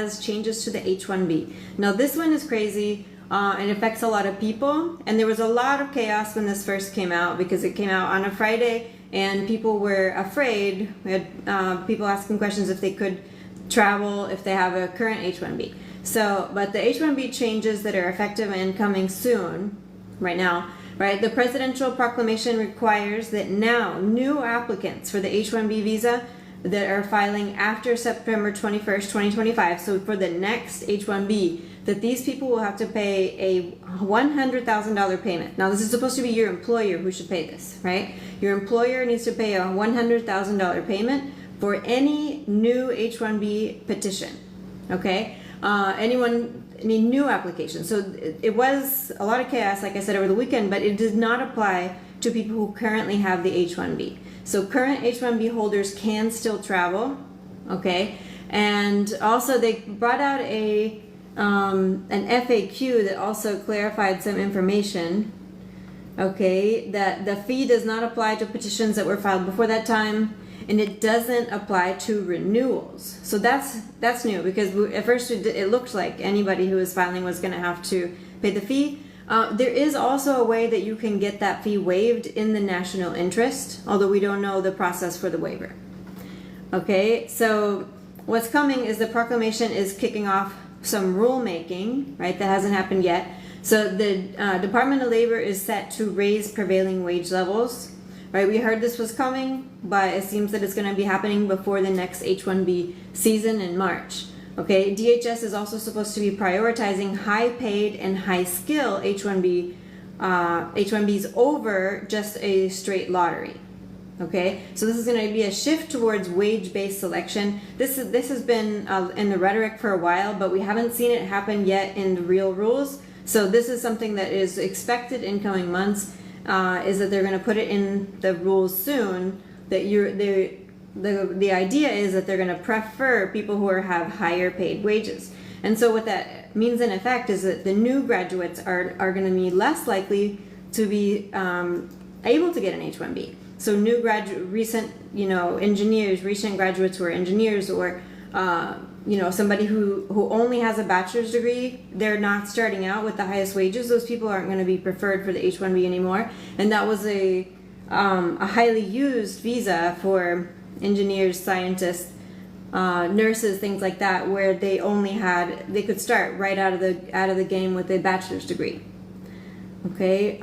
changes to the H1B. Now this one is crazy and affects a lot of people, and there was a lot of chaos when this first came out because it came out on a Friday and people were afraid. We had people asking questions if they could travel if they have a current H1B. But the H1B changes that are effective and coming soon, right now, right? The presidential proclamation requires that now new applicants for the H1B visa that are filing after September 21st, 2025, so for the next H1B, that these people will have to pay a $100,000 payment. Now this is supposed to be your employer who should pay this, right? Your employer needs to pay a $100,000 payment for any new H1B petition, okay? Any new application. So it was a lot of chaos, like I said, over the weekend, but it does not apply to people who currently have the H1B. So current H1B holders can still travel, okay? And also they brought out an FAQ that also clarified some information, okay, that the fee does not apply to petitions that were filed before that time, and it doesn't apply to renewals. So that's new, because at first it looked like anybody who was filing was going to have to pay the fee. There is also a way that you can get that fee waived in the national interest, although we don't know the process for the waiver. Okay, so what's coming is the proclamation is kicking off some rulemaking, right, that hasn't happened yet. So the Department of Labor is set to raise prevailing wage levels, right? We heard this was coming, but it seems that it's going to be happening before the next H1B season in March. Okay, DHS is also supposed to be prioritizing high-paid and high-skill H1Bs over just a straight lottery. Okay, so this is going to be a shift towards wage-based selection. This has been in the rhetoric for a while, but we haven't seen it happen yet in the real rules. So this is something that is expected in coming months. Is that they're going to put it in the rules soon. That the idea is that they're going to prefer people who have higher paid wages. And so what that means in effect is that the new graduates are going to be less likely to be able to get an H1B. So recent graduates who are engineers, or somebody who only has a bachelor's degree, they're not starting out with the highest wages. Those people aren't going to be preferred for the H1B anymore. And that was a highly used visa for engineers, scientists, nurses, things like that, where they could start right out of the game with a bachelor's degree. Okay,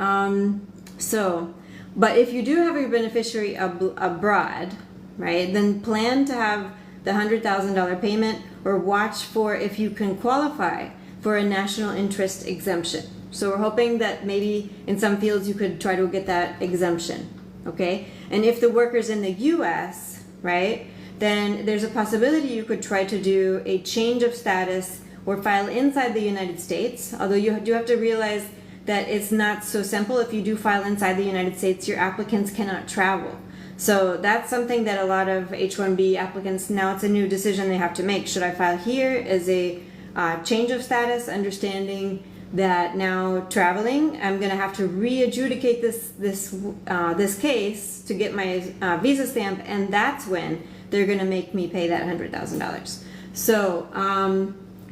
but if you do have your beneficiary abroad, right, then plan to have the $100,000 payment, or watch for if you can qualify for a national interest exemption. So we're hoping that maybe in some fields you could try to get that exemption, okay? And if the worker's in the US, right, then there's a possibility you could try to do a change of status or file inside the United States, although you do have to realize that it's not so simple. If you do file inside the United States, your applicants cannot travel. So that's something that a lot of H1B applicants, now it's a new decision they have to make. Should I file here as a change of status, understanding that now traveling, I'm going to have to re-adjudicate this case to get my visa stamp, and that's when they're going to make me pay that $100,000. So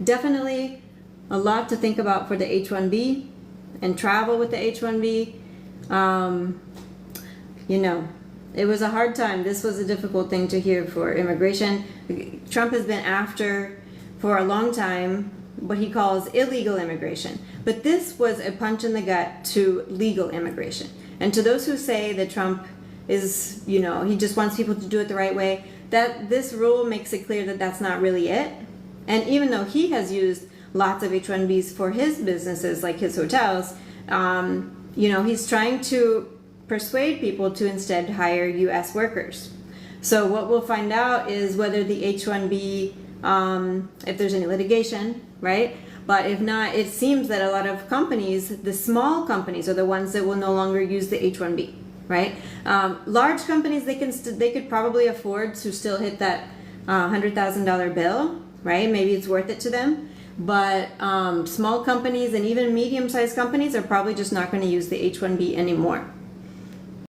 definitely a lot to think about for the H1B and travel with the H1B. It was a hard time. This was a difficult thing to hear for immigration. Trump has been after for a long time what he calls illegal immigration. But this was a punch in the gut to legal immigration. And to those who say that Trump is, he just wants people to do it the right way, that this rule makes it clear that that's not really it. And even though he has used lots of H1Bs for his businesses, like his hotels, he's trying to persuade people to instead hire U.S. workers. So what we'll find out is whether the H1B, if there's any litigation, right? But if not, it seems that a lot of companies, the small companies, are the ones that will no longer use the H1B, right? Large companies, they could probably afford to still hit that $100,000 bill, right? Maybe it's worth it to them. But small companies and even medium-sized companies are probably just not going to use the H1B anymore.